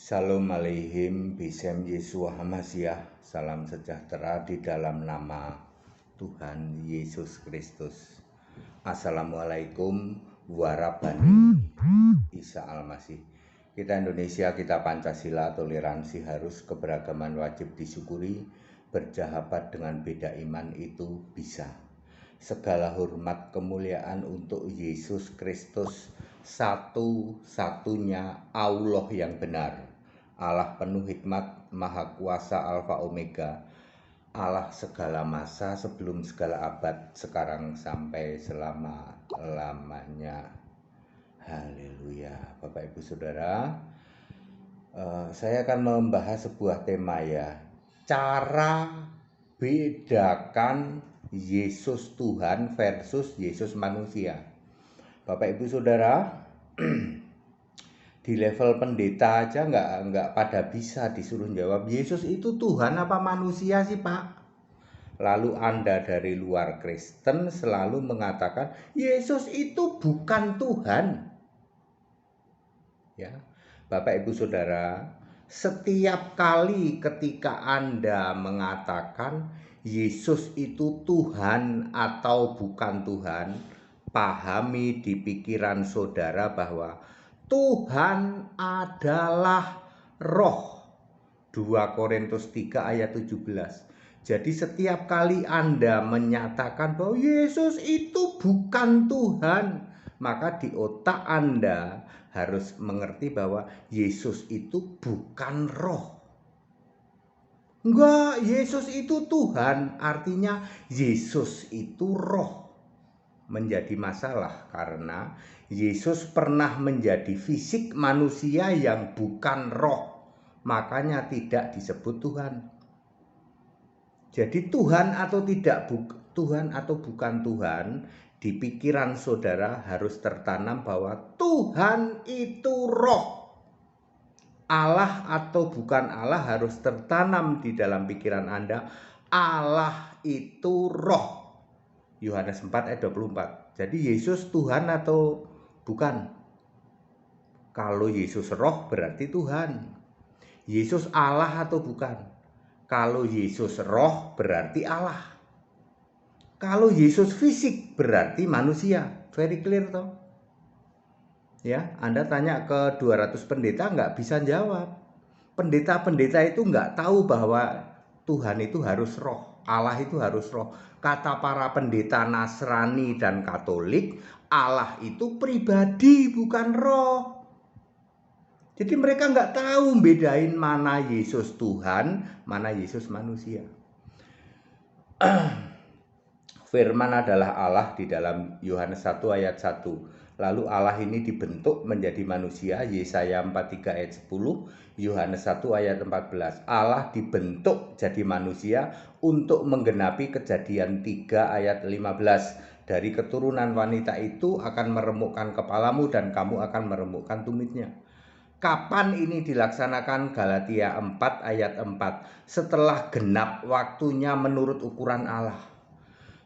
Shalom aleihim bisem Yesua Hamasiah. Salam sejahtera di dalam nama Tuhan Yesus Kristus. Assalamualaikum warahmatullahi Isa Al-Masih. Kita Indonesia, kita Pancasila, toleransi harus, keberagaman wajib disyukuri, bersahabat dengan beda iman itu bisa. Segala hormat kemuliaan untuk Yesus Kristus, satu-satunya Allah yang benar, Allah penuh hikmat, maha kuasa, alfa omega, Allah segala masa, sebelum segala abad, sekarang sampai selama-lamanya. Haleluya. Bapak Ibu Saudara, saya akan membahas sebuah tema ya, cara bedakan Yesus Tuhan versus Yesus manusia. Bapak Ibu Saudara, di level pendeta aja nggak pada bisa disuruh jawab Yesus itu Tuhan apa manusia sih Pak. Lalu Anda dari luar Kristen selalu mengatakan Yesus itu bukan Tuhan. Ya, Bapak Ibu Saudara, setiap kali ketika Anda mengatakan Yesus itu Tuhan atau bukan Tuhan, pahami di pikiran saudara bahwa Tuhan adalah roh. 2 Korintus 3 ayat 17. Jadi setiap kali Anda menyatakan bahwa Yesus itu bukan Tuhan, maka di otak Anda harus mengerti bahwa Yesus itu bukan roh. Enggak, Yesus itu Tuhan, artinya Yesus itu roh. Menjadi masalah karena Yesus pernah menjadi fisik manusia yang bukan roh, makanya tidak disebut Tuhan. Jadi Tuhan atau tidak Tuhan atau bukan Tuhan, di pikiran saudara harus tertanam bahwa Tuhan itu roh. Allah atau bukan Allah harus tertanam di dalam pikiran Anda. Allah itu roh. Yohanes 4 ayat 24. Jadi Yesus Tuhan atau bukan? Kalau Yesus roh berarti Tuhan. Yesus Allah atau bukan? Kalau Yesus roh berarti Allah. Kalau Yesus fisik berarti manusia. Very clear toh? Ya, Anda tanya ke 200 pendeta nggak bisa jawab. Pendeta-pendeta itu nggak tahu bahwa Tuhan itu harus roh, Allah itu harus roh. Kata para pendeta Nasrani dan Katolik, Allah itu pribadi bukan roh. Jadi mereka nggak tahu bedain mana Yesus Tuhan, mana Yesus manusia. Firman adalah Allah di dalam Yohanes 1 ayat 1. Lalu Allah ini dibentuk menjadi manusia, Yesaya 43 ayat 10, Yohanes 1 ayat 14. Allah dibentuk jadi manusia untuk menggenapi Kejadian 3 ayat 15. Dari keturunan wanita itu akan meremukkan kepalamu dan kamu akan meremukkan tumitnya. Kapan ini dilaksanakan? Galatia 4 ayat 4. Setelah genap waktunya menurut ukuran Allah.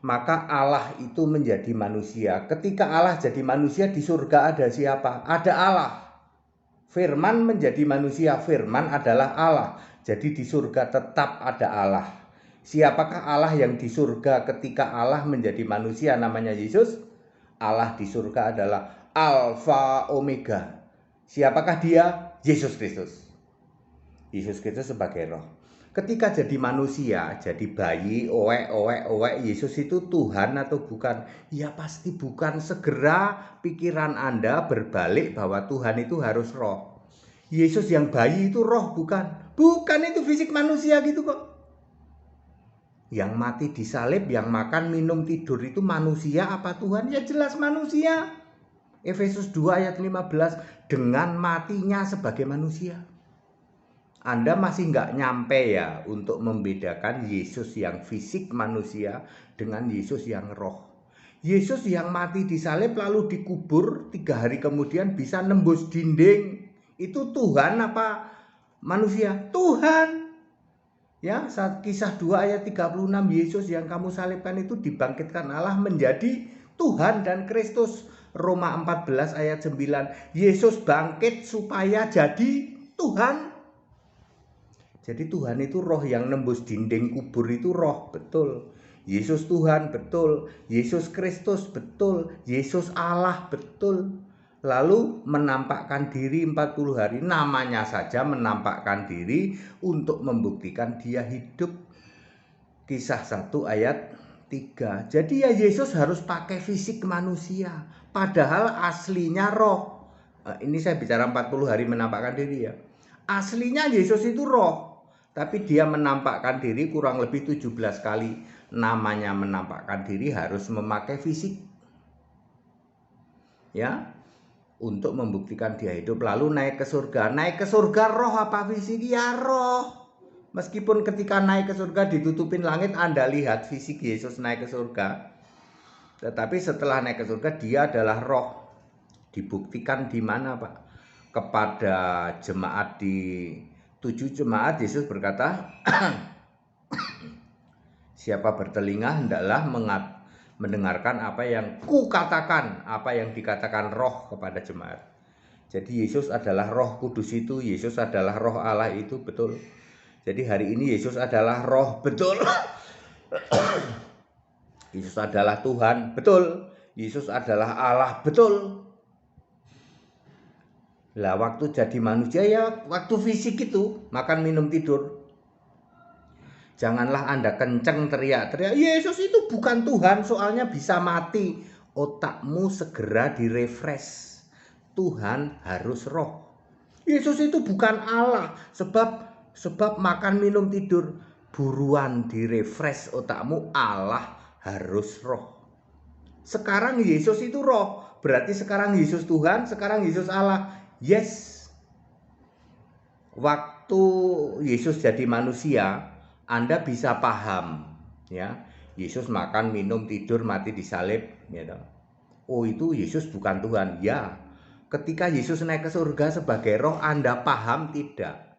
Maka Allah itu menjadi manusia. Ketika Allah jadi manusia, di surga ada siapa? Ada Allah. Firman menjadi manusia, firman adalah Allah. Jadi di surga tetap ada Allah. Siapakah Allah yang di surga ketika Allah menjadi manusia namanya Yesus? Allah di surga adalah Alfa Omega. Siapakah dia? Yesus Kristus. Yesus Kristus sebagai roh. Ketika jadi manusia, jadi bayi, Yesus itu Tuhan atau bukan? Ya pasti bukan. Segera pikiran Anda berbalik bahwa Tuhan itu harus roh. Yesus yang bayi itu roh bukan? Bukan, itu fisik manusia gitu kok. Yang mati disalib, yang makan, minum, tidur itu manusia apa Tuhan? Ya jelas manusia. Efesus 2 ayat 15, dengan matinya sebagai manusia. Anda masih nggak nyampe ya untuk membedakan Yesus yang fisik manusia dengan Yesus yang roh. Yesus yang mati disalib lalu dikubur 3 hari kemudian bisa nembus dinding. Itu Tuhan apa manusia? Tuhan. Ya, saat Kisah 2 ayat 36, Yesus yang kamu salibkan itu dibangkitkan Allah menjadi Tuhan dan Kristus. Roma 14 ayat 9, Yesus bangkit supaya jadi Tuhan. Jadi Tuhan itu roh, yang nembus dinding kubur itu roh, betul. Yesus Tuhan, betul. Yesus Kristus, betul. Yesus Allah, betul. Lalu menampakkan diri 40 hari, namanya saja menampakkan diri untuk membuktikan dia hidup. Kisah 1 ayat 3. Jadi ya Yesus harus pakai fisik manusia, padahal aslinya roh. Ini saya bicara 40 hari menampakkan diri ya. Aslinya Yesus itu roh, tapi dia menampakkan diri kurang lebih 17 kali. Namanya menampakkan diri harus memakai fisik. Ya, untuk membuktikan dia hidup. Lalu naik ke surga. Naik ke surga roh apa fisik? Ya roh. Meskipun ketika naik ke surga ditutupin langit, Anda lihat fisik Yesus naik ke surga. Tetapi setelah naik ke surga dia adalah roh. Dibuktikan di mana, Pak? Kepada jemaat di 7 jemaat Yesus berkata, siapa bertelinga hendaklah mendengarkan apa yang kukatakan, apa yang dikatakan roh kepada jemaat. Jadi Yesus adalah Roh Kudus itu, Yesus adalah Roh Allah itu, betul. Jadi hari ini Yesus adalah roh, betul. Yesus adalah Tuhan, betul. Yesus adalah Allah, betul. Lah waktu jadi manusia ya waktu fisik itu, makan minum tidur. Janganlah Anda kenceng teriak-teriak, Yesus itu bukan Tuhan, soalnya bisa mati. Otakmu segera direfresh. Tuhan harus roh. Yesus itu bukan Allah, sebab makan minum tidur. Buruan direfresh otakmu, Allah harus roh. Sekarang Yesus itu roh, berarti sekarang Yesus Tuhan, sekarang Yesus Allah. Yes. Waktu Yesus jadi manusia, Anda bisa paham, ya. Yesus makan, minum, tidur, mati disalib, gitu. Oh, itu Yesus bukan Tuhan. Ya. Ketika Yesus naik ke surga sebagai roh, Anda paham tidak?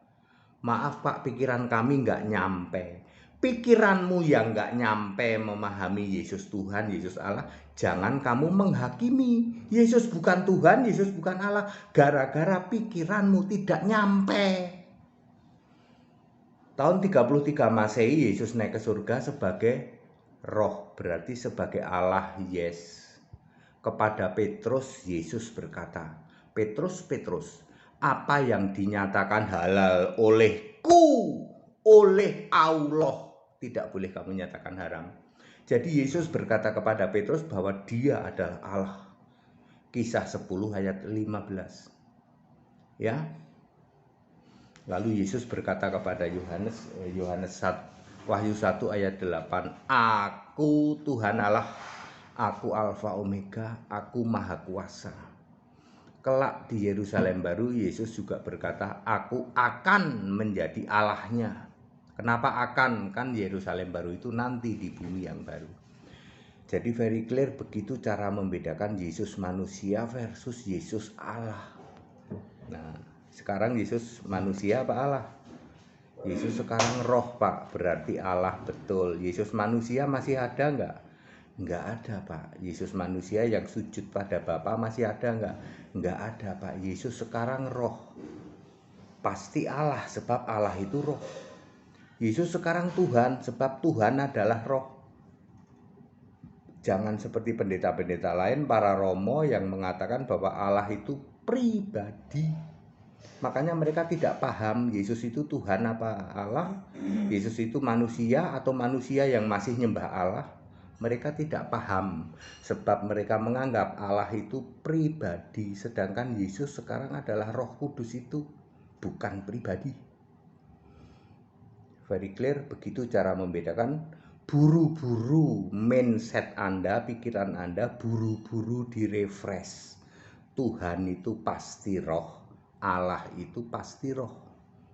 Maaf Pak, pikiran kami nggak nyampe. Pikiranmu yang nggak nyampe memahami Yesus Tuhan, Yesus Allah, jangan kamu menghakimi. Yesus bukan Tuhan, Yesus bukan Allah, gara-gara pikiranmu tidak nyampe. Tahun 33 Masehi Yesus naik ke surga sebagai roh, berarti sebagai Allah. Yes. Kepada Petrus Yesus berkata, Petrus, Petrus, apa yang dinyatakan halal olehku, oleh Allah, tidak boleh kamu nyatakan haram. Jadi Yesus berkata kepada Petrus bahwa dia adalah Allah. Kisah 10 ayat 15. Ya. Lalu Yesus berkata kepada Yohanes 1, Wahyu 1 ayat 8, Aku Tuhan Allah, Aku Alfa Omega, Aku Maha Kuasa. Kelak di Yerusalem baru Yesus juga berkata, Aku akan menjadi Allahnya. Kenapa akan? Kan Yerusalem baru itu nanti di bumi yang baru. Jadi very clear begitu cara membedakan Yesus manusia versus Yesus Allah. Nah, sekarang Yesus manusia apa Allah? Yesus sekarang roh Pak, berarti Allah, betul. Yesus manusia masih ada enggak? Enggak ada Pak. Yesus manusia yang sujud pada Bapa masih ada enggak? Enggak ada Pak. Yesus sekarang roh. Pasti Allah, sebab Allah itu roh. Yesus sekarang Tuhan, sebab Tuhan adalah roh. Jangan seperti pendeta-pendeta lain, para romo yang mengatakan bahwa Allah itu pribadi. Makanya mereka tidak paham Yesus itu Tuhan apa Allah, Yesus itu manusia atau manusia yang masih nyembah Allah. Mereka tidak paham, sebab mereka menganggap Allah itu pribadi, sedangkan Yesus sekarang adalah Roh Kudus itu bukan pribadi. Very clear, begitu cara membedakan. Buru-buru mindset Anda, pikiran Anda buru-buru direfresh. Tuhan itu pasti roh, Allah itu pasti roh.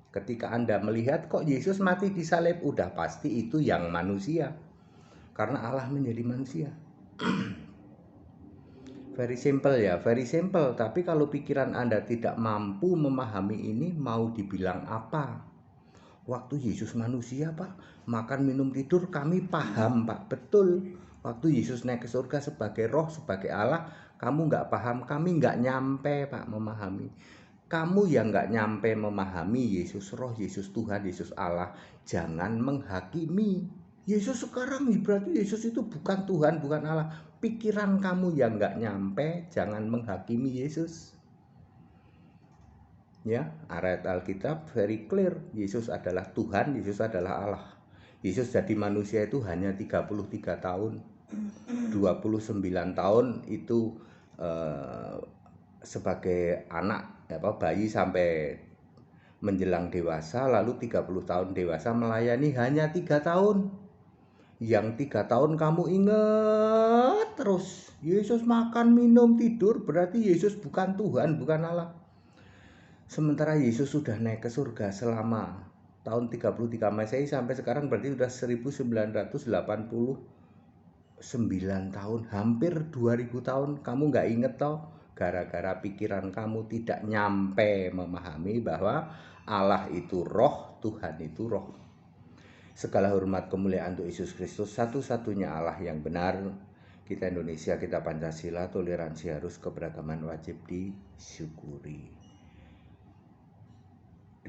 Ketika Anda melihat kok Yesus mati di salib, udah pasti itu yang manusia, karena Allah menjadi manusia. Very simple ya, very simple. Tapi kalau pikiran Anda tidak mampu memahami ini, mau dibilang apa? Waktu Yesus manusia Pak, makan minum tidur kami paham Pak, betul. Waktu Yesus naik ke surga sebagai roh, sebagai Allah, kamu nggak paham, kami nggak nyampe Pak memahami. Kamu yang nggak nyampe memahami Yesus roh, Yesus Tuhan, Yesus Allah, jangan menghakimi. Yesus sekarang berarti Yesus itu bukan Tuhan, bukan Allah. Pikiran kamu yang nggak nyampe, jangan menghakimi Yesus. Ya, ayat Alkitab very clear. Yesus adalah Tuhan, Yesus adalah Allah. Yesus jadi manusia itu hanya 33 tahun. 29 tahun itu sebagai anak bayi sampai menjelang dewasa, lalu 30 tahun dewasa melayani hanya 3 tahun. Yang 3 tahun kamu ingat terus, Yesus makan, minum, tidur, berarti Yesus bukan Tuhan, bukan Allah. Sementara Yesus sudah naik ke surga selama tahun 33 Masehi sampai sekarang berarti sudah 1989 tahun, hampir 2000 tahun. Kamu nggak inget toh? Gara-gara pikiran kamu tidak nyampe memahami bahwa Allah itu roh, Tuhan itu roh. Segala hormat kemuliaan untuk Yesus Kristus, satu-satunya Allah yang benar. Kita Indonesia, kita Pancasila, toleransi harus, keberagaman wajib disyukuri.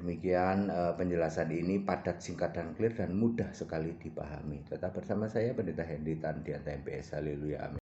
Demikian penjelasan ini padat, singkat, dan clear, dan mudah sekali dipahami. Tetap bersama saya Pendeta Henry Tandian TMPS. Haleluya, amin.